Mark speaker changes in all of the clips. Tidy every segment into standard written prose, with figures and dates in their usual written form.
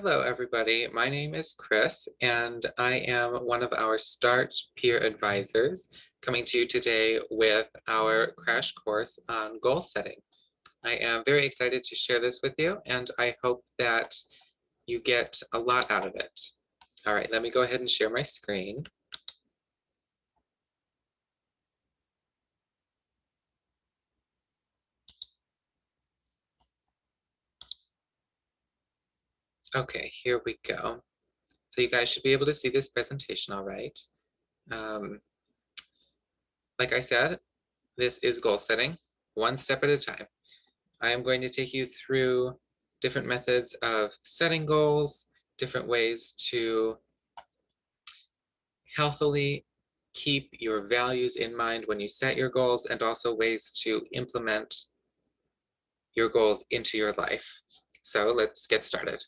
Speaker 1: Hello, everybody. My name is Chris, and I am one of our START peer advisors coming to you today with our crash course on goal setting. I am very excited to share this with you, and I hope that you get a lot out of it. All right, let me go ahead and share my screen. Okay, here we go. So you guys should be able to see this presentation all right. Like I said, this is goal setting, one step at a time. I am going to take you through different methods of setting goals, different ways to healthily keep your values in mind when you set your goals, and also ways to implement your goals into your life. So let's get started.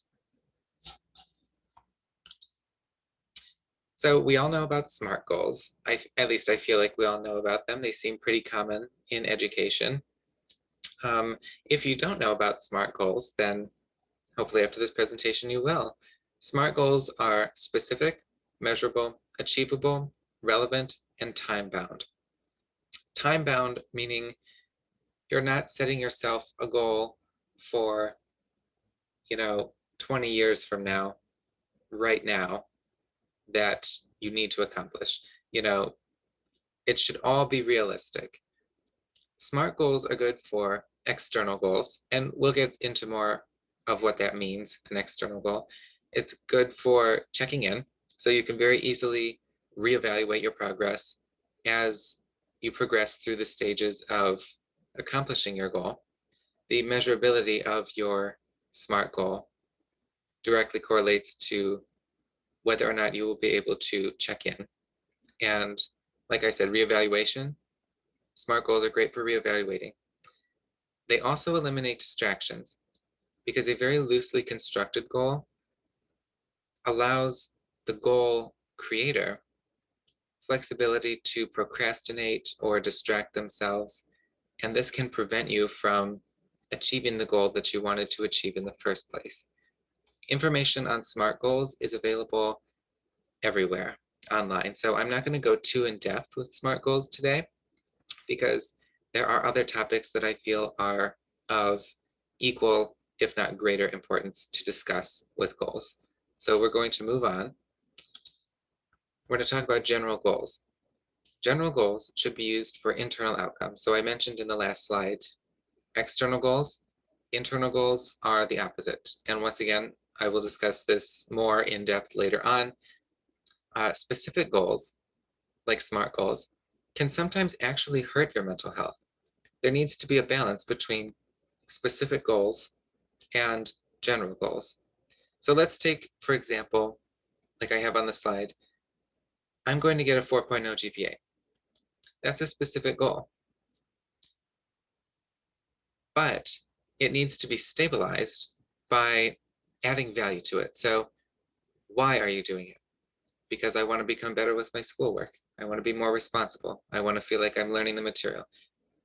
Speaker 1: So we all know about SMART goals. At least I feel like we all know about them. They seem pretty common in education. If you don't know about SMART goals, then hopefully after this presentation you will. SMART goals are specific, measurable, achievable, relevant, and time-bound. Time-bound meaning you're not setting yourself a goal for, 20 years from now, right now, that you need to accomplish. It should all be realistic. SMART goals are good for external goals, and we'll get into more of what that means, an external goal. It's good for checking in, so you can very easily reevaluate your progress as you progress through the stages of accomplishing your goal. The measurability of your SMART goal directly correlates to whether or not you will be able to check in. And like I said, reevaluation, SMART goals are great for reevaluating. They also eliminate distractions because a very loosely constructed goal allows the goal creator flexibility to procrastinate or distract themselves, and this can prevent you from achieving the goal that you wanted to achieve in the first place. Information on SMART goals is available everywhere online, so I'm not going to go too in depth with SMART goals today because there are other topics that I feel are of equal, if not greater, importance to discuss with goals. So we're going to move on. We're going to talk about general goals. General goals should be used for internal outcomes. So I mentioned in the last slide, external goals, internal goals are the opposite. And once again, I will discuss this more in depth later on. Specific goals, like SMART goals, can sometimes actually hurt your mental health. There needs to be a balance between specific goals and general goals. So let's take, for example, like I have on the slide, I'm going to get a 4.0 GPA. That's a specific goal. But it needs to be stabilized by adding value to it. So why are you doing it? Because I want to become better with my schoolwork. I want to be more responsible. I want to feel like I'm learning the material.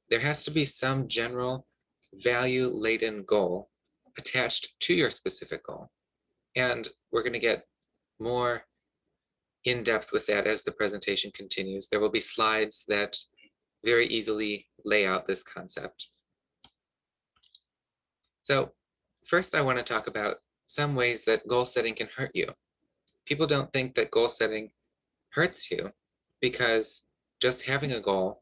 Speaker 1: There has to be some general value-laden goal attached to your specific goal. And we're going to get more in depth with that as the presentation continues. There will be slides that very easily lay out this concept. So first I want to talk about some ways that goal setting can hurt you. People don't think that goal setting hurts you because just having a goal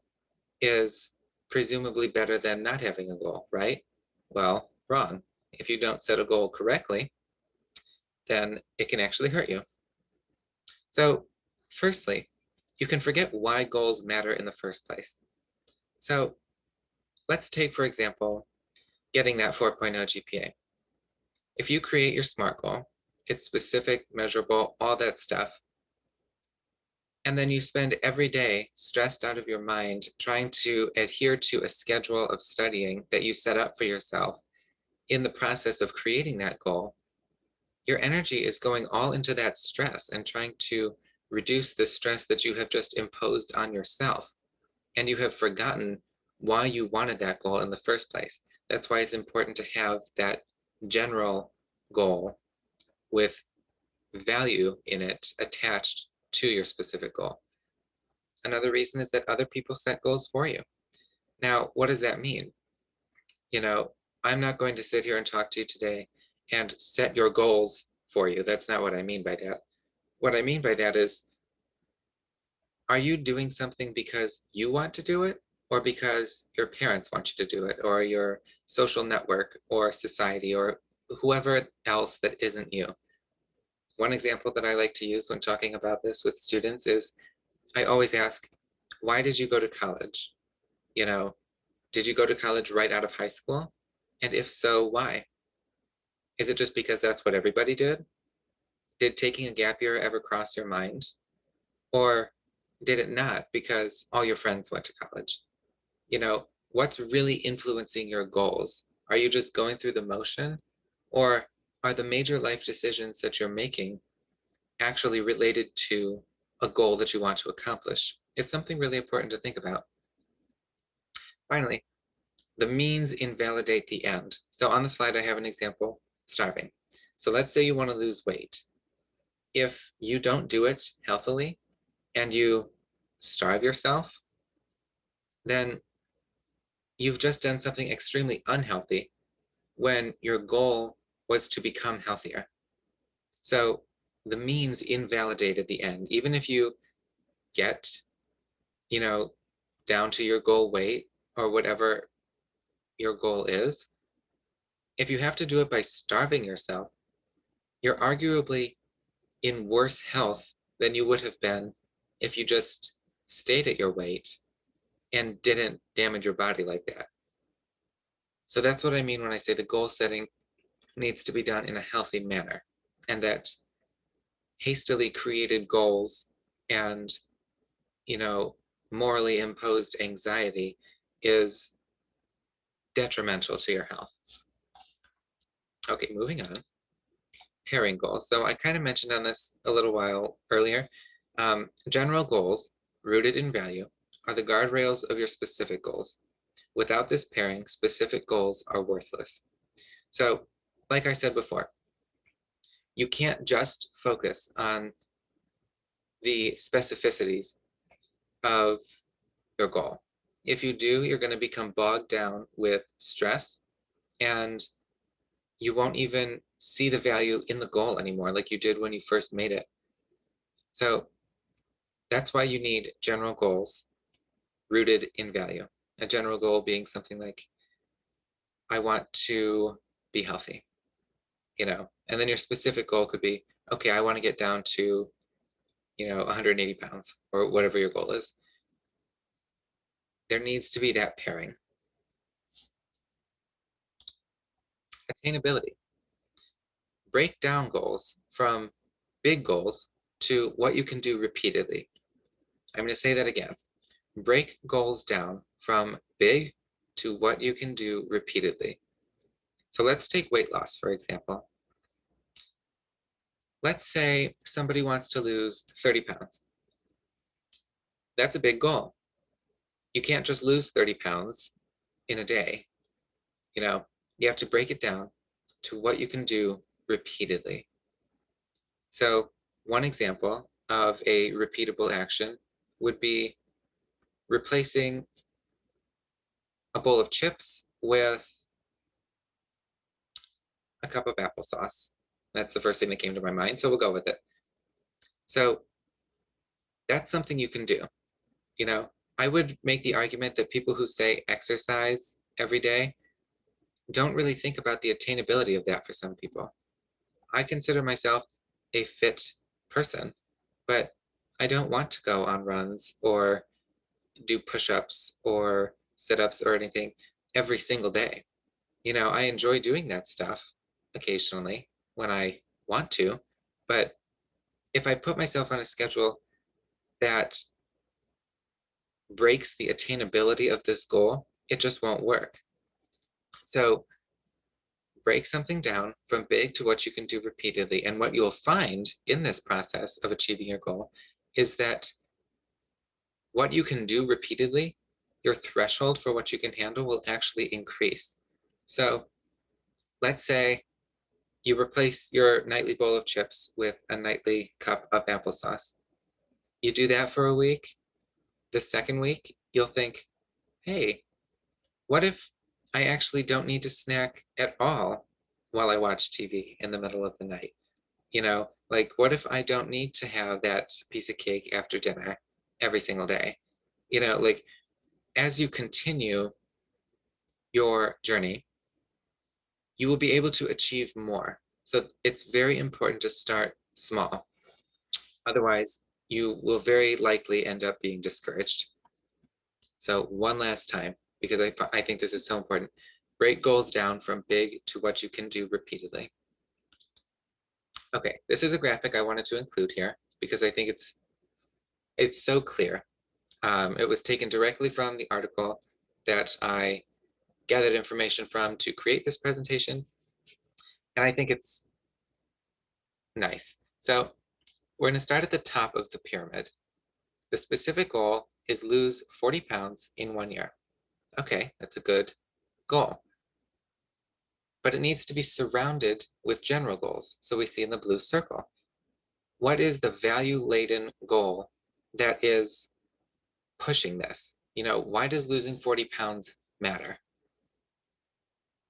Speaker 1: is presumably better than not having a goal, right? Well, wrong. If you don't set a goal correctly, then it can actually hurt you. So firstly, you can forget why goals matter in the first place. So let's take, for example, getting that 4.0 GPA. If you create your SMART goal, it's specific, measurable, all that stuff, and then you spend every day stressed out of your mind trying to adhere to a schedule of studying that you set up for yourself in the process of creating that goal, your energy is going all into that stress and trying to reduce the stress that you have just imposed on yourself. And you have forgotten why you wanted that goal in the first place. That's why it's important to have that general goal with value in it attached to your specific goal. Another reason is that other people set goals for you. Now, what does that mean? You know, I'm not going to sit here and talk to you today and set your goals for you. That's not what I mean by that. What I mean by that is, are you doing something because you want to do it, or because your parents want you to do it, or your social network, or society, or whoever else that isn't you? One example that I like to use when talking about this with students is I always ask, why did you go to college? You know, did you go to college right out of high school? And if so, why? Is it just because that's what everybody did? Did taking a gap year ever cross your mind? Or did it not because all your friends went to college? You know, what's really influencing your goals? Are you just going through the motion? Or are the major life decisions that you're making actually related to a goal that you want to accomplish? It's something really important to think about. Finally, the means invalidate the end. So on the slide, I have an example, starving. So let's say you want to lose weight. If you don't do it healthily and you starve yourself, then you've just done something extremely unhealthy when your goal was to become healthier. So the means invalidated the end. Even if you get, you know, down to your goal weight or whatever your goal is, if you have to do it by starving yourself, you're arguably in worse health than you would have been if you just stayed at your weight and didn't damage your body like that. So that's what I mean when I say the goal setting needs to be done in a healthy manner, and that hastily created goals and, you know, morally imposed anxiety is detrimental to your health. Okay, moving on. Pairing goals. So I kind of mentioned on this a little while earlier. General goals, rooted in value, are the guardrails of your specific goals. Without this pairing, specific goals are worthless. So, like I said before, you can't just focus on the specificities of your goal. If you do, you're going to become bogged down with stress, and you won't even see the value in the goal anymore like you did when you first made it. So that's why you need general goals rooted in value. A general goal being something like, I want to be healthy, you know, and then your specific goal could be, okay, I want to get down to, you know, 180 pounds or whatever your goal is. There needs to be that pairing. Attainability. Break down goals from big goals to what you can do repeatedly. I'm going to say that again. Break goals down from big to what you can do repeatedly. So let's take weight loss, for example. Let's say somebody wants to lose 30 pounds. That's a big goal. You can't just lose 30 pounds in a day. You know, you have to break it down to what you can do repeatedly. So one example of a repeatable action would be replacing a bowl of chips with a cup of applesauce. That's the first thing that came to my mind, so we'll go with it. So that's something you can do. You know, I would make the argument that people who say exercise every day don't really think about the attainability of that for some people. I consider myself a fit person, but I don't want to go on runs or do push-ups or sit-ups or anything every single day. You know, I enjoy doing that stuff occasionally when I want to, but if I put myself on a schedule that breaks the attainability of this goal, it just won't work. So break something down from big to what you can do repeatedly. And what you'll find in this process of achieving your goal is that what you can do repeatedly, your threshold for what you can handle will actually increase. So let's say You replace your nightly bowl of chips with a nightly cup of applesauce. You do that for a week. The second week, you'll think, hey, what if I actually don't need to snack at all while I watch TV in the middle of the night? Like what if I don't need to have that piece of cake after dinner every single day? Like as you continue your journey, you will be able to achieve more. So it's very important to start small. Otherwise, you will very likely end up being discouraged. So one last time, because I think this is so important, break goals down from big to what you can do repeatedly. Okay, this is a graphic I wanted to include here because I think it's so clear. It was taken directly from the article that I gathered information from to create this presentation, and I think it's nice. So we're going to start at the top of the pyramid. The specific goal is lose 40 pounds in 1 year. Okay, that's a good goal. But it needs to be surrounded with general goals. So we see in the blue circle. What is the value-laden goal that is pushing this? Why does losing 40 pounds matter?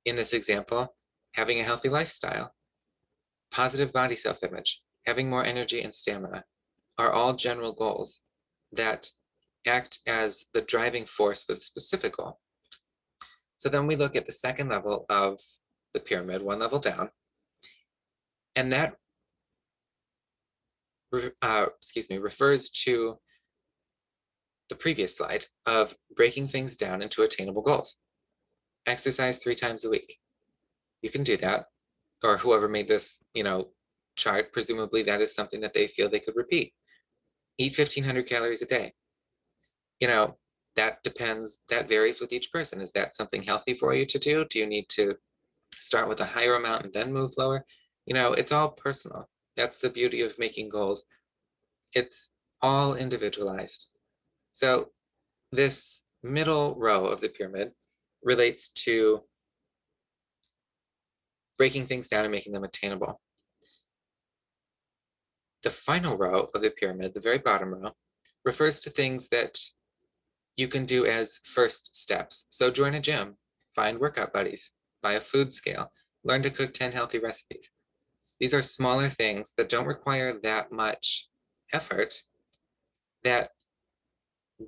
Speaker 1: In this example, having a healthy lifestyle, positive body self-image, having more energy and stamina are all general goals that act as the driving force for the specific goal. So then we look at the second level of the pyramid, one level down, and that refers to the previous slide of breaking things down into attainable goals. Exercise 3 times a week. You can do that, or whoever made this, chart, presumably that is something that they feel they could repeat. Eat 1,500 calories a day. That depends, that varies with each person. Is that something healthy for you to do? Do you need to start with a higher amount and then move lower? It's all personal. That's the beauty of making goals. It's all individualized. So this middle row of the pyramid relates to breaking things down and making them attainable. The final row of the pyramid, the very bottom row, refers to things that you can do as first steps. So join a gym, find workout buddies, buy a food scale, learn to cook 10 healthy recipes. These are smaller things that don't require that much effort that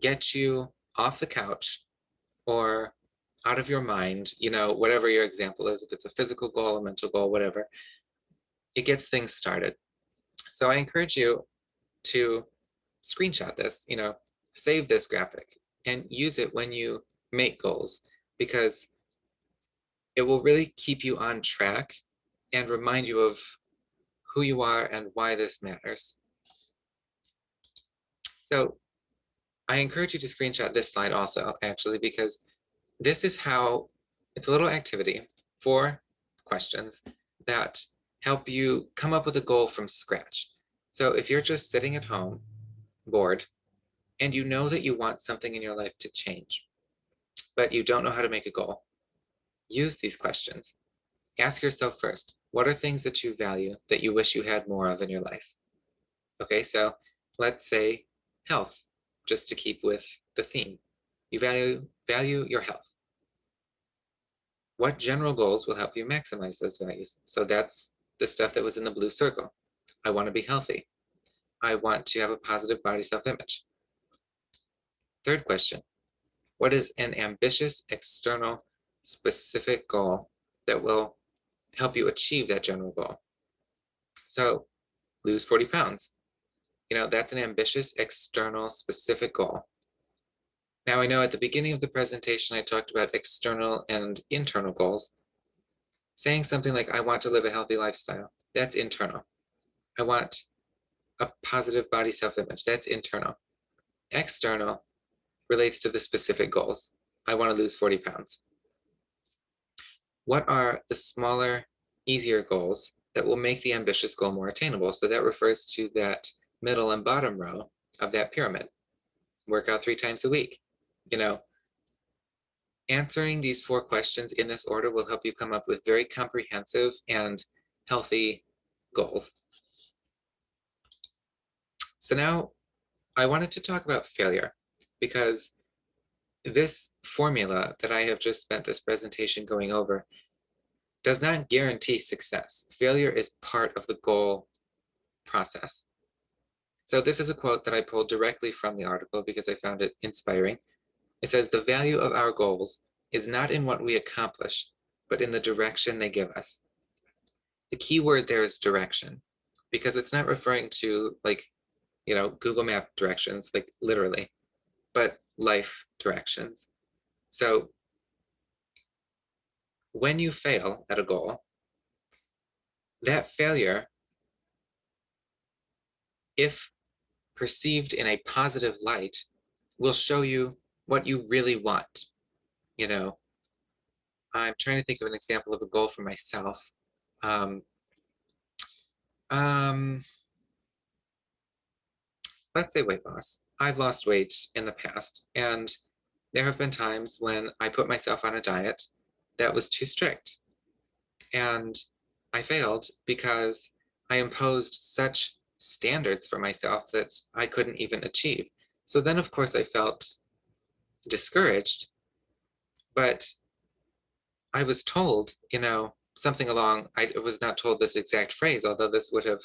Speaker 1: get you off the couch or out of your mind, whatever your example is, if it's a physical goal, a mental goal, whatever, it gets things started. So I encourage you to screenshot this, save this graphic and use it when you make goals, because it will really keep you on track and remind you of who you are and why this matters. So I encourage you to screenshot this slide also, actually, because this is how it's a little activity, 4 questions that help you come up with a goal from scratch. So if you're just sitting at home, bored, and you know that you want something in your life to change, but you don't know how to make a goal, use these questions. Ask yourself first, what are things that you value that you wish you had more of in your life? Okay, so let's say health, just to keep with the theme. You value your health. What general goals will help you maximize those values? So that's the stuff that was in the blue circle. I want to be healthy. I want to have a positive body self-image. Third question, what is an ambitious external specific goal that will help you achieve that general goal? So lose 40 pounds. That's an ambitious external specific goal. Now I know at the beginning of the presentation, I talked about external and internal goals. Saying something like, I want to live a healthy lifestyle, that's internal. I want a positive body self-image, that's internal. External relates to the specific goals. I want to lose 40 pounds. What are the smaller, easier goals that will make the ambitious goal more attainable? So that refers to that middle and bottom row of that pyramid. Work out 3 times a week. Answering these 4 questions in this order will help you come up with very comprehensive and healthy goals. So now I wanted to talk about failure, because this formula that I have just spent this presentation going over does not guarantee success. Failure is part of the goal process. So this is a quote that I pulled directly from the article because I found it inspiring. It says, "The value of our goals is not in what we accomplish, but in the direction they give us." The key word there is direction, because it's not referring to, like, Google Map directions, like literally, but life directions. So when you fail at a goal, that failure, if perceived in a positive light, will show you what you really want. You know, I'm trying to think of an example of a goal for myself. Um, um, let's say weight loss. I've lost weight in the past, and there have been times when I put myself on a diet that was too strict, and I failed because I imposed such standards for myself that I couldn't even achieve. So then, of course, I felt discouraged, but I was told, something along, I was not told this exact phrase, although this would have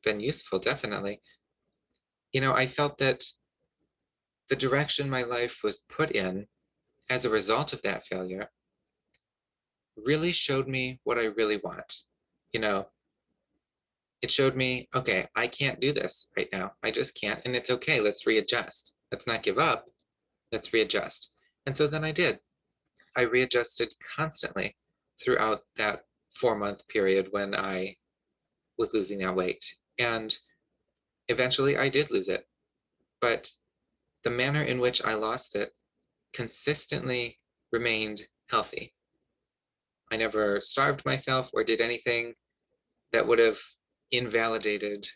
Speaker 1: been useful, definitely. I felt that the direction my life was put in as a result of that failure really showed me what I really want. You know, it showed me, okay, I can't do this right now. I just can't, and it's okay. Let's readjust. Let's not give up. Let's readjust. And so then I did. I readjusted constantly throughout that 4-month period when I was losing that weight. And eventually I did lose it. But the manner in which I lost it consistently remained healthy. I never starved myself or did anything that would have invalidated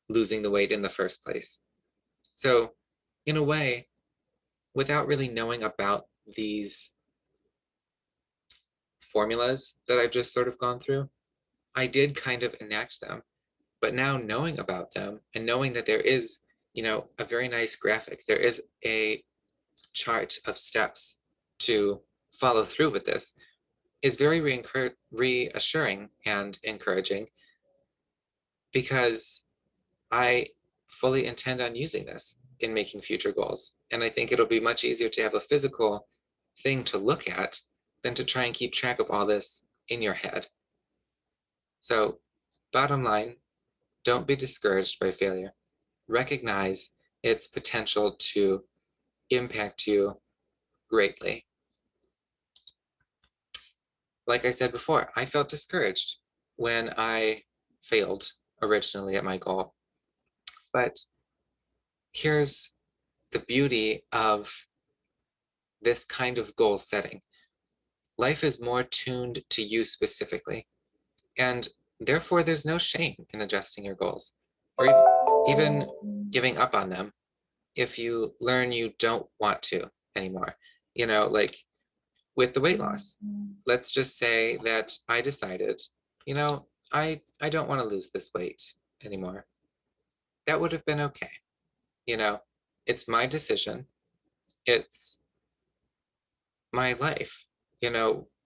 Speaker 1: losing the weight in the first place. So, in a way, without really knowing about these formulas that I've just sort of gone through, I did kind of enact them. But now knowing about them and knowing that there is, a very nice graphic, there is a chart of steps to follow through with this, is very reassuring and encouraging, because I fully intend on using this in making future goals. And I think it'll be much easier to have a physical thing to look at than to try and keep track of all this in your head. So, bottom line, don't be discouraged by failure. Recognize its potential to impact you greatly. Like I said before, I felt discouraged when I failed originally at my goal. But here's the beauty of this kind of goal setting. Life is more tuned to you specifically, and therefore there's no shame in adjusting your goals or even giving up on them if you learn you don't want to anymore. Like with the weight loss, let's just say that I decided, I don't want to lose this weight anymore. That would have been okay. You know, it's my decision. It's my life.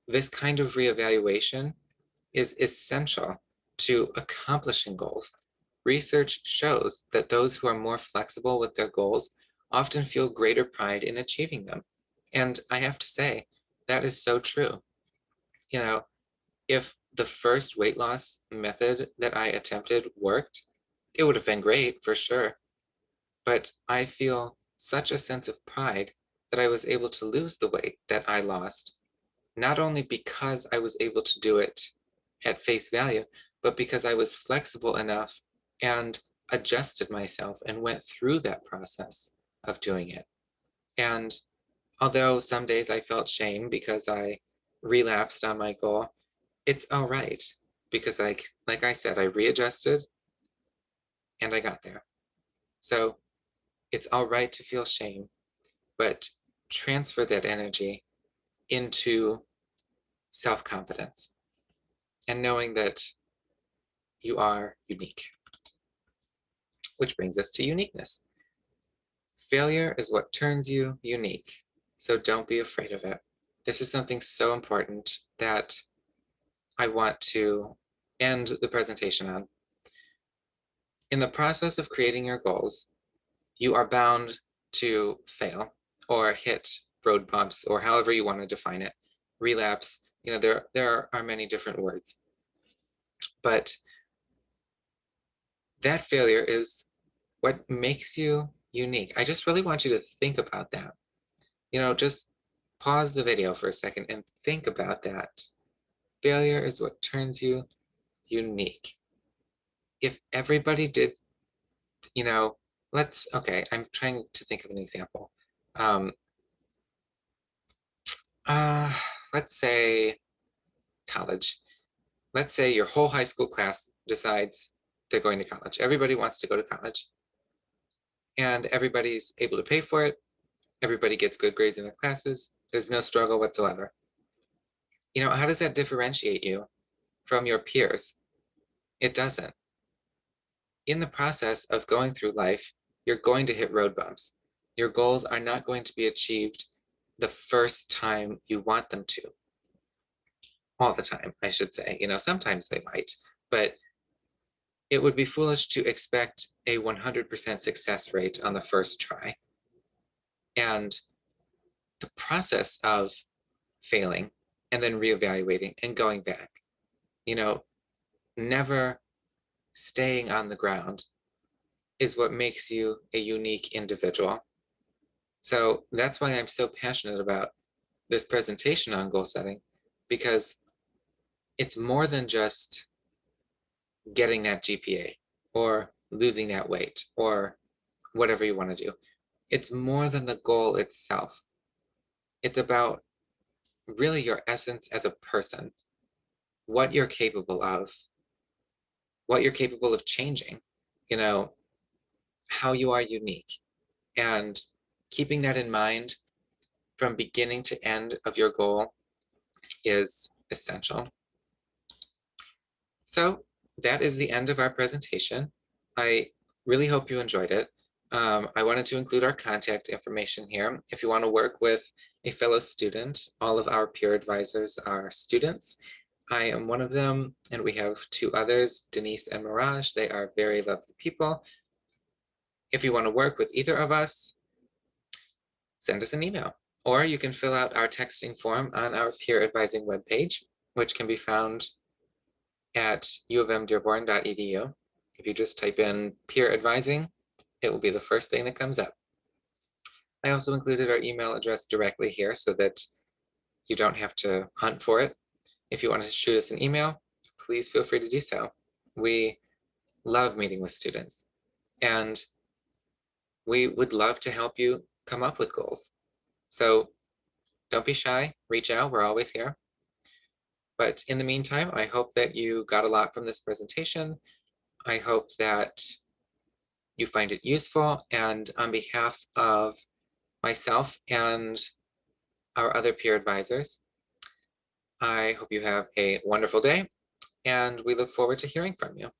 Speaker 1: This kind of reevaluation is essential to accomplishing goals. Research shows that those who are more flexible with their goals often feel greater pride in achieving them. And I have to say, that is so true. You know, if the first weight loss method that I attempted worked, it would have been great for sure. But I feel such a sense of pride that I was able to lose the weight that I lost, not only because I was able to do it at face value, but because I was flexible enough and adjusted myself and went through that process of doing it. And although some days I felt shame because I relapsed on my goal, it's all right, because like I said, I readjusted and I got there. So it's all right to feel shame, but transfer that energy into self-confidence. and knowing that you are unique. Which brings us to uniqueness. Failure is what turns you unique, so don't be afraid of it. This is something so important that I want to end the presentation on. In the process of creating your goals, you are bound to fail or hit road bumps, or however you want to define it. Relapse, there are many different words. But that failure is what makes you unique. I just really want you to think about that. Just pause the video for a second and think about that. Failure is what turns you unique. If everybody did, okay, I'm trying to think of an example. Um, uh, let's say college. Let's say your whole high school class decides they're going to college. Everybody wants to go to college, and everybody's able to pay for it. Everybody gets good grades in their classes. There's no struggle whatsoever. How does that differentiate you from your peers? It doesn't. In the process of going through life, you're going to hit road bumps. Your goals are not going to be achieved the first time you want them to. All the time, I should say. Sometimes they might, but it would be foolish to expect a 100% success rate on the first try. And the process of failing and then reevaluating and going back, never staying on the ground is what makes you a unique individual. So that's why I'm so passionate about this presentation on goal setting, because it's more than just getting that GPA or losing that weight or whatever you want to do. It's more than the goal itself. It's about really your essence as a person, what you're capable of, what you're capable of changing, you know, how you are unique. And keeping that in mind from beginning to end of your goal is essential. So that is the end of our presentation. I really hope you enjoyed it. I wanted to include our contact information here. If you want to work with a fellow student, all of our peer advisors are students. I am one of them, and we have two others, Denise and Mirage. They are very lovely people. If you want to work with either of us, send us an email, or you can fill out our texting form on our peer advising webpage, which can be found at UM-Dearborn.edu. If you just type in peer advising, it will be the first thing that comes up. I also included our email address directly here so that you don't have to hunt for it. If you want to shoot us an email, please feel free to do so. We love meeting with students, and we would love to help you come up with goals. So don't be shy, reach out, we're always here. But in the meantime, I hope that you got a lot from this presentation. I hope that you find it useful, and on behalf of myself and our other peer advisors, I hope you have a wonderful day, and we look forward to hearing from you.